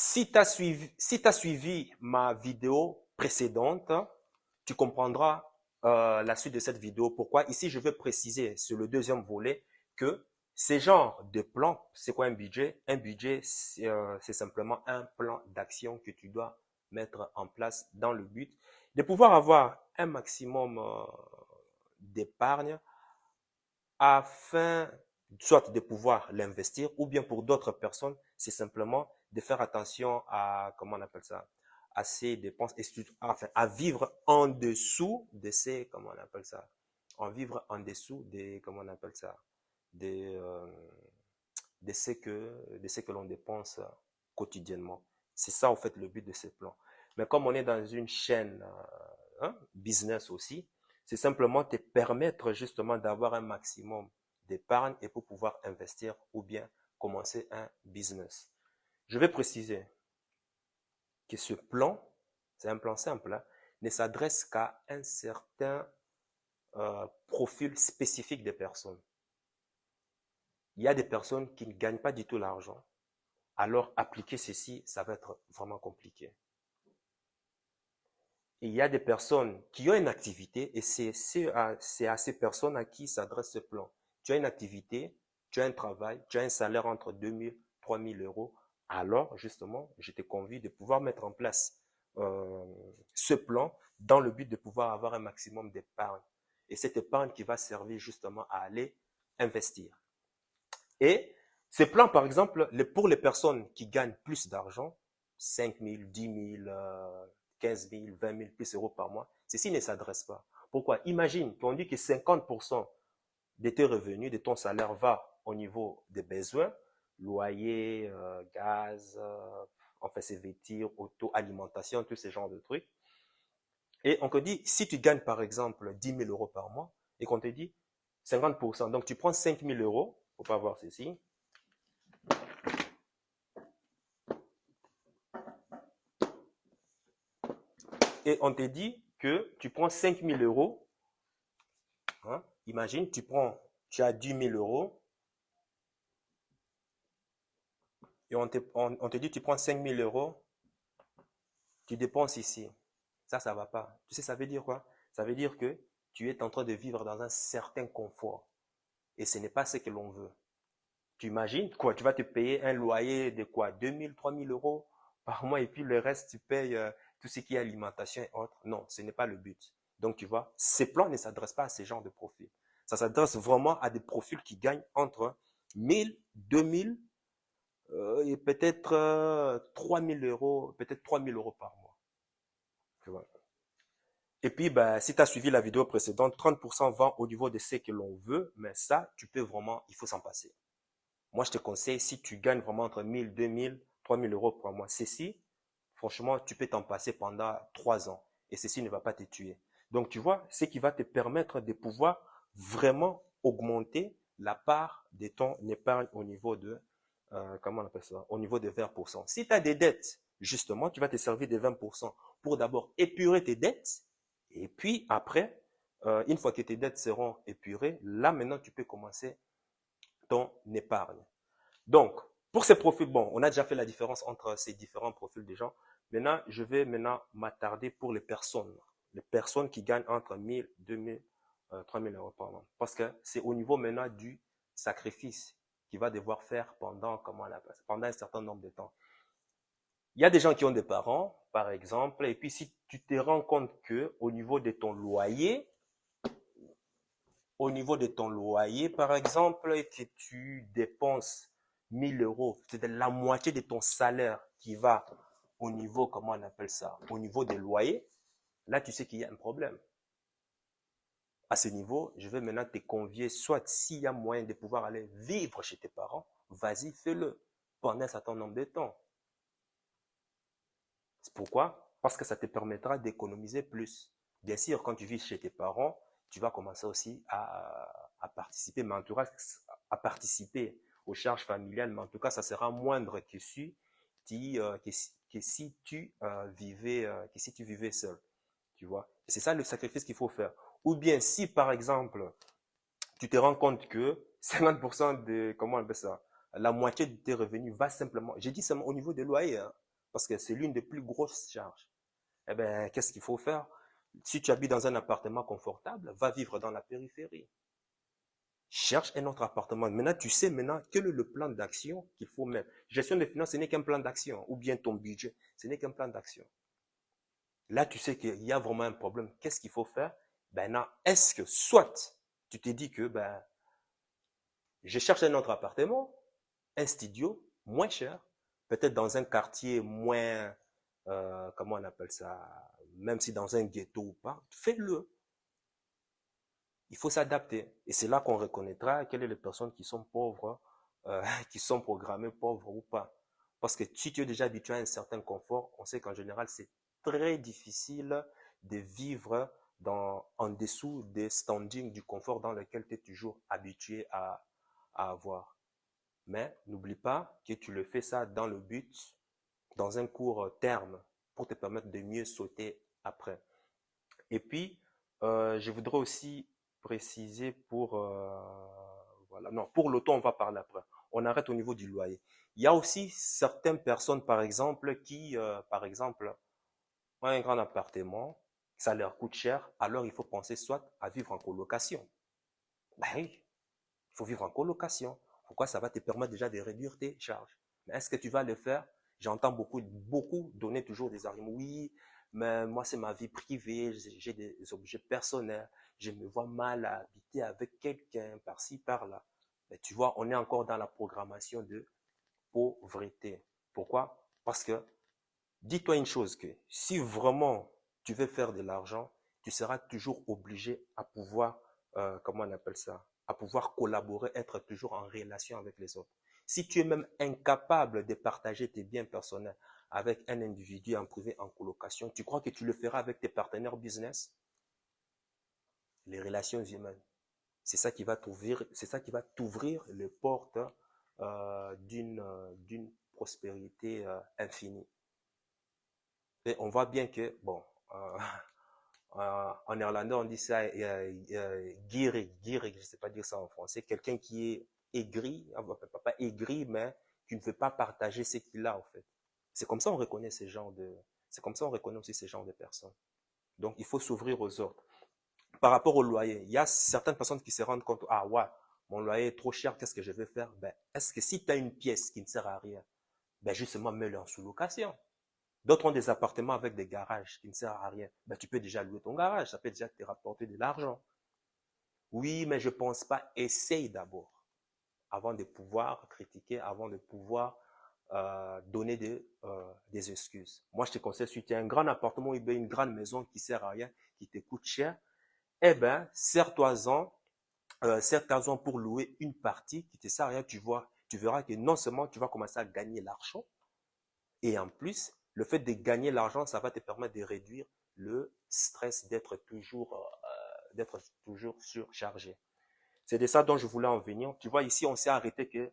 Si tu as suivi ma vidéo précédente, tu comprendras la suite de cette vidéo. Pourquoi? Ici, je vais préciser sur le deuxième volet que ces genres de plans, c'est quoi un budget? Un budget, c'est simplement un plan d'action que tu dois mettre en place dans le but de pouvoir avoir un maximum d'épargne afin soit de pouvoir l'investir ou bien pour d'autres personnes, c'est simplement de faire attention à, comment on appelle ça, à ses dépenses, et enfin, à vivre en dessous de ces, comment on appelle ça, en vivre en dessous des, comment on appelle ça, des, de ce que l'on dépense quotidiennement. C'est ça, en fait, le but de ces plans. Mais comme on est dans une chaîne business aussi, c'est simplement te permettre justement d'avoir un maximum d'épargne et pour pouvoir investir ou bien commencer un business. Je vais préciser que ce plan, c'est un plan simple, hein, ne s'adresse qu'à un certain profil spécifique des personnes. Il y a des personnes qui ne gagnent pas du tout l'argent. Alors, appliquer ceci, ça va être vraiment compliqué. Et il y a des personnes qui ont une activité et c'est à ces personnes à qui s'adresse ce plan. Tu as une activité, tu as un travail, tu as un salaire entre 2000 3000 euros. Alors, justement, je te convie de pouvoir mettre en place ce plan dans le but de pouvoir avoir un maximum d'épargne. Et cette épargne qui va servir justement à aller investir. Et ces plans, par exemple, pour les personnes qui gagnent plus d'argent, 5 000, 10 000, 15 000, 20 000 plus euros par mois, ceci ne s'adresse pas. Pourquoi? Imagine qu'on dit que 50% de tes revenus, de ton salaire va au niveau des besoins, loyer, gaz, enfin c'est vêtir, auto, alimentation, tous ces genres de trucs. Et on te dit, si tu gagnes par exemple 10 000 euros par mois, et qu'on te dit 50%, donc tu prends 5 000 euros, faut pas voir ceci, et on te dit que tu prends 5 000 euros, hein, imagine, tu as 10 000 euros, et on te dit tu prends 5 000 euros, tu dépenses ici. Ça va pas. Tu sais, ça veut dire quoi? Ça veut dire que tu es en train de vivre dans un certain confort. Et ce n'est pas ce que l'on veut. Tu imagines quoi? Tu vas te payer un loyer de quoi? 2 000, 3 000 euros par mois et puis le reste, tu payes tout ce qui est alimentation et autres. Non, ce n'est pas le but. Donc, tu vois, ces plans ne s'adressent pas à ces genres de profils. Ça s'adresse vraiment à des profils qui gagnent entre 1000, 2000 et peut-être 3000 euros, peut-être 3000 euros par mois. Tu vois. Et puis, bah, si tu as suivi la vidéo précédente, 30% vont au niveau de ce que l'on veut, mais ça, tu peux vraiment, il faut s'en passer. Moi, je te conseille, si tu gagnes vraiment entre 1000, 2000, 3000 euros par mois, ceci, franchement, tu peux t'en passer pendant 3 ans et ceci ne va pas te tuer. Donc, tu vois, ce qui va te permettre de pouvoir vraiment augmenter la part de ton épargne au niveau de, comment on appelle ça, au niveau de 20%. Si tu as des dettes, justement, tu vas te servir de 20% pour d'abord épurer tes dettes et puis après, une fois que tes dettes seront épurées, là maintenant, tu peux commencer ton épargne. Donc, pour ces profils, bon, on a déjà fait la différence entre ces différents profils de gens. Maintenant, je vais maintenant m'attarder pour les personnes. Les personnes qui gagnent entre 1000, 2000, 3000 euros par mois. Parce que c'est au niveau maintenant du sacrifice qu'il va devoir faire pendant, comment on appelle ça, pendant un certain nombre de temps. Il y a des gens qui ont des parents, par exemple, et puis si tu te rends compte que au niveau de ton loyer, par exemple, et que tu dépenses 1000 euros, c'est la moitié de ton salaire qui va au niveau, comment on appelle ça, au niveau des loyers, là, tu sais qu'il y a un problème. À ce niveau, je vais maintenant te convier, soit s'il y a moyen de pouvoir aller vivre chez tes parents, vas-y, fais-le pendant un certain nombre de temps. C'est pourquoi? Parce que ça te permettra d'économiser plus. Bien sûr, quand tu vis chez tes parents, tu vas commencer aussi à participer, mais en tout cas, à participer aux charges familiales, mais en tout cas, ça sera moindre que si tu vivais seul. Tu vois? Et c'est ça le sacrifice qu'il faut faire. Ou bien, si par exemple, tu te rends compte que 50% de, comment on appelle ça, la moitié de tes revenus va simplement, j'ai dit seulement au niveau des loyers, hein, parce que c'est l'une des plus grosses charges. Eh bien, qu'est-ce qu'il faut faire? Si tu habites dans un appartement confortable, va vivre dans la périphérie. Cherche un autre appartement. Maintenant, tu sais maintenant quel est le plan d'action qu'il faut mettre. Gestion des finances, ce n'est qu'un plan d'action, ou bien ton budget, ce n'est qu'un plan d'action. Là, tu sais qu'il y a vraiment un problème. Qu'est-ce qu'il faut faire? Ben non, est-ce que soit tu te dis que ben je cherche un autre appartement, un studio moins cher, peut-être dans un quartier moins, comment on appelle ça, même si dans un ghetto ou pas, fais-le. Il faut s'adapter. Et c'est là qu'on reconnaîtra quelles sont les personnes qui sont pauvres, qui sont programmées pauvres ou pas. Parce que si tu es déjà habitué à un certain confort, on sait qu'en général, c'est très difficile de vivre en dessous des standings du confort dans lequel tu es toujours habitué à avoir. Mais n'oublie pas que tu le fais ça dans le but, dans un court terme, pour te permettre de mieux sauter après. Et puis, je voudrais aussi préciser voilà, non, pour l'auto, on va parler après. On arrête au niveau du loyer. Il y a aussi certaines personnes, par exemple, qui, par exemple, ont un grand appartement, ça leur coûte cher, alors il faut penser soit à vivre en colocation. Ben oui, il faut vivre en colocation. Pourquoi? Ça va te permettre déjà de réduire tes charges. Mais est-ce que tu vas le faire? J'entends beaucoup donner toujours des arguments. Oui, mais moi, c'est ma vie privée, j'ai des objets personnels, je me vois mal à habiter avec quelqu'un par-ci, par-là. Mais tu vois, on est encore dans la programmation de pauvreté. Pourquoi? Parce que, dis-toi une chose, que si vraiment tu veux faire de l'argent, tu seras toujours obligé à pouvoir, comment on appelle ça, à pouvoir collaborer, être toujours en relation avec les autres. Si tu es même incapable de partager tes biens personnels avec un individu en privé, en colocation, tu crois que tu le feras avec tes partenaires business? Les relations humaines. C'est ça qui va t'ouvrir les portes d'une prospérité infinie. Et on voit bien que, bon, en néerlandais, on dit ça gierig, gierig, je ne sais pas dire ça en français, quelqu'un qui est aigri, pas aigri, mais qui ne veut pas partager ce qu'il a, en fait. C'est comme ça qu'on reconnaît ces genres de, c'est comme ça qu'on reconnaît aussi ces genres de personnes. Donc, il faut s'ouvrir aux autres. Par rapport au loyer, il y a certaines personnes qui se rendent compte, ah ouais, mon loyer est trop cher, qu'est-ce que je vais faire? Ben, est-ce que si tu as une pièce qui ne sert à rien, ben justement, mets-le en sous-location. D'autres ont des appartements avec des garages qui ne servent à rien. Ben, tu peux déjà louer ton garage, ça peut déjà te rapporter de l'argent. Oui, mais je pense pas. Essaye d'abord, avant de pouvoir critiquer, avant de pouvoir donner des excuses. Moi, je te conseille, si tu as un grand appartement ou une grande maison qui sert à rien, qui te coûte cher, eh ben, sers-toi-en pour louer une partie qui te sert à rien. Tu verras que non seulement tu vas commencer à gagner l'argent, et en plus, le fait de gagner l'argent, ça va te permettre de réduire le stress d'être toujours surchargé. C'est de ça dont je voulais en venir. Tu vois, ici, on s'est arrêté que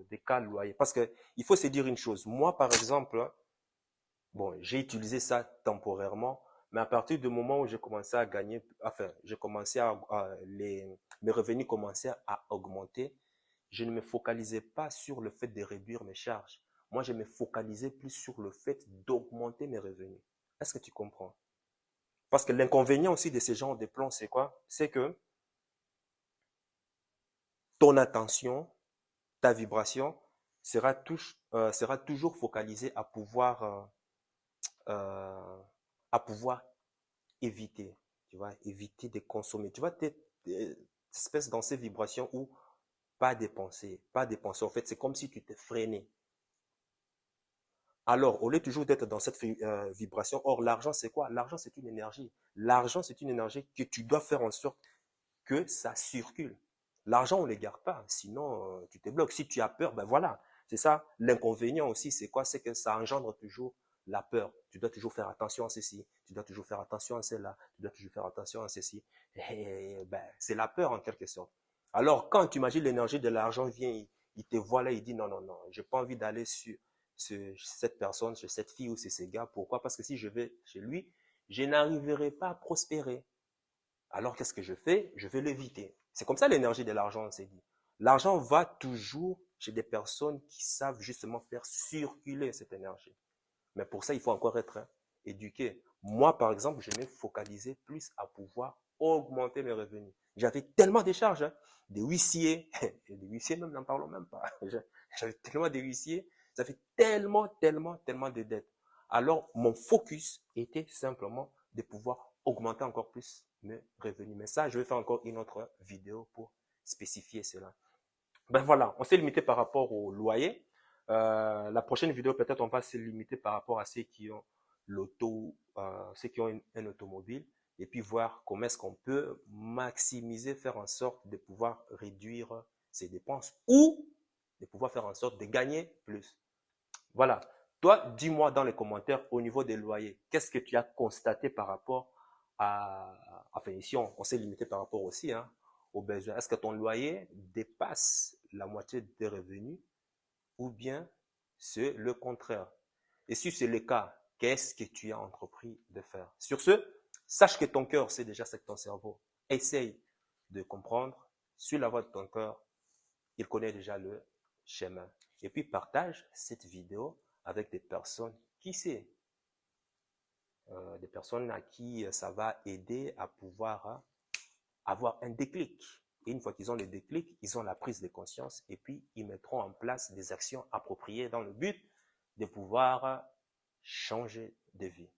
des cas loyers. Parce que il faut se dire une chose. Moi, par exemple, bon, j'ai utilisé ça temporairement, mais à partir du moment où j'ai commencé à gagner, enfin, j'ai commencé mes revenus commençaient à augmenter, je ne me focalisais pas sur le fait de réduire mes charges. Moi, je me focalisais plus sur le fait d'augmenter mes revenus. Est-ce que tu comprends? Parce que l'inconvénient aussi de ce genre de plans, c'est quoi? C'est que ton attention, ta vibration sera toujours focalisée euh, à pouvoir éviter, tu vois, éviter de consommer. Tu vois, t'es espèce dans ces vibrations où pas dépenser, pas dépenser. En fait, c'est comme si tu t'es freiné. Alors, au lieu toujours d'être dans cette vibration, or, l'argent, c'est quoi? L'argent, c'est une énergie. L'argent, c'est une énergie que tu dois faire en sorte que ça circule. L'argent, on ne le garde pas, sinon tu te bloques. Si tu as peur, ben voilà. C'est ça. L'inconvénient aussi, c'est quoi? C'est que ça engendre toujours la peur. Tu dois toujours faire attention à ceci. Tu dois toujours faire attention à cela. Tu dois toujours faire attention à ceci. Et ben, c'est la peur en quelque sorte. Alors, quand tu imagines l'énergie de l'argent vient, il te voit là, il dit non, non, non, j'ai pas envie d'aller sur cette personne, chez cette fille ou chez ces gars. Pourquoi? Parce que si je vais chez lui, je n'arriverai pas à prospérer. Alors, qu'est-ce que je fais? Je vais l'éviter. C'est comme ça l'énergie de l'argent, on s'est dit. L'argent va toujours chez des personnes qui savent justement faire circuler cette énergie. Mais pour ça, il faut encore être éduqué. Moi, par exemple, je me focalisais plus à pouvoir augmenter mes revenus. J'avais tellement de charges, hein, des huissiers, et des huissiers même, n'en parlons même pas. J'avais tellement de huissiers, ça fait tellement de dettes. Alors, mon focus était simplement de pouvoir augmenter encore plus mes revenus. Mais ça, je vais faire encore une autre vidéo pour spécifier cela. Ben voilà, on s'est limité par rapport au loyer. La prochaine vidéo, peut-être, on va se limiter par rapport à ceux qui ont ceux qui ont un automobile, et puis voir comment est-ce qu'on peut maximiser, faire en sorte de pouvoir réduire ses dépenses ou de pouvoir faire en sorte de gagner plus. Voilà. Toi, dis-moi dans les commentaires au niveau des loyers, qu'est-ce que tu as constaté par rapport enfin ici, on s'est limité par rapport aussi, hein, aux besoins. Est-ce que ton loyer dépasse la moitié des revenus ou bien c'est le contraire? Et si c'est le cas, qu'est-ce que tu as entrepris de faire? Sur ce, sache que ton cœur sait déjà ce que ton cerveau. Essaye de comprendre, suis la voie de ton cœur, il connaît déjà le chemin. Et puis partage cette vidéo avec des personnes, qui sait, des personnes à qui ça va aider à pouvoir avoir un déclic. Et une fois qu'ils ont le déclic, ils ont la prise de conscience et puis ils mettront en place des actions appropriées dans le but de pouvoir changer de vie.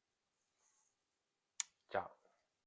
Ciao.